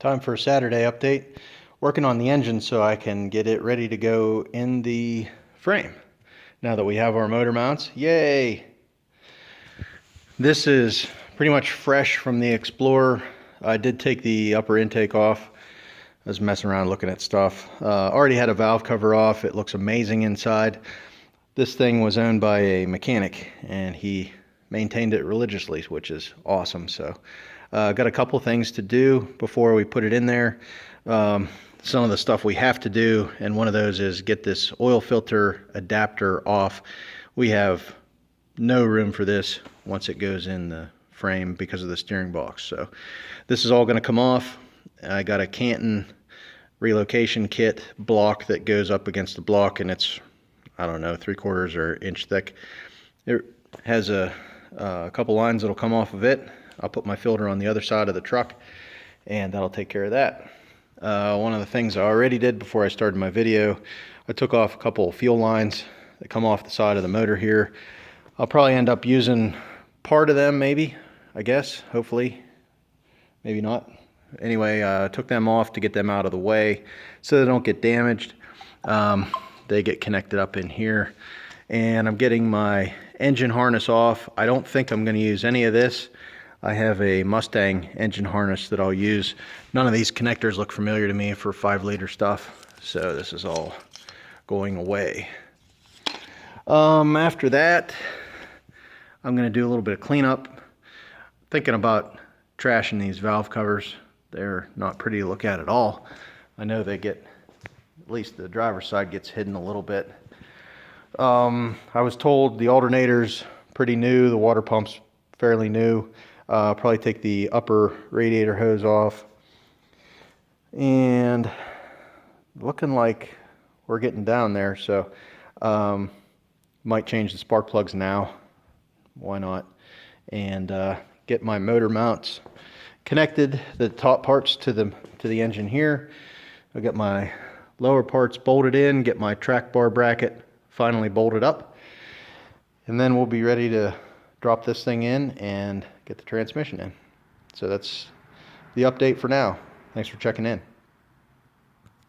Time for a Saturday update. Working on the engine so I can get it ready to go in the frame. Now that we have our motor mounts, yay! This is pretty much fresh from the Explorer. I did take the upper intake off. I was messing around looking at stuff. Already had a valve cover off. It looks amazing inside. This thing was owned by a mechanic and he maintained it religiously, which is awesome. So got a couple things to do before we put it in there. Some of the stuff we have to do, and one of those is get this oil filter adapter off. We have no room for this once it goes in the frame because of the steering box. So this is all going to come off. I got a Canton relocation kit block that goes up against the block, and it's, I don't know, 3/4 or inch thick. It has a couple lines that'll come off of it. I'll put my filter on the other side of the truck and that'll take care of that. One of the things I already did before I started my video, I took off a couple of fuel lines that come off the side of the motor here. I'll probably end up using part of them, maybe, I guess, hopefully, maybe not. Anyway, I took them off to get them out of the way so they don't get damaged. They get connected up in here, and I'm getting my engine harness off. I don't think I'm going to use any of this. I have a Mustang engine harness that I'll use. None of these connectors look familiar to me for 5-liter stuff, so this is all going away. After that, I'm going to do a little bit of cleanup. Thinking about trashing these valve covers. They're not pretty to look at all. I know they get, at least the driver's side gets hidden a little bit. I was told the alternator's pretty new, the water pump's fairly new. Probably take the upper radiator hose off. And looking like we're getting down there, so might change the spark plugs now. Why not? And get my motor mounts connected, the top parts to the engine here. I'll get my lower parts bolted in, get my track bar bracket finally bolted up, and then we'll be ready to drop this thing in and get the transmission in. So that's the update for now. Thanks for checking in.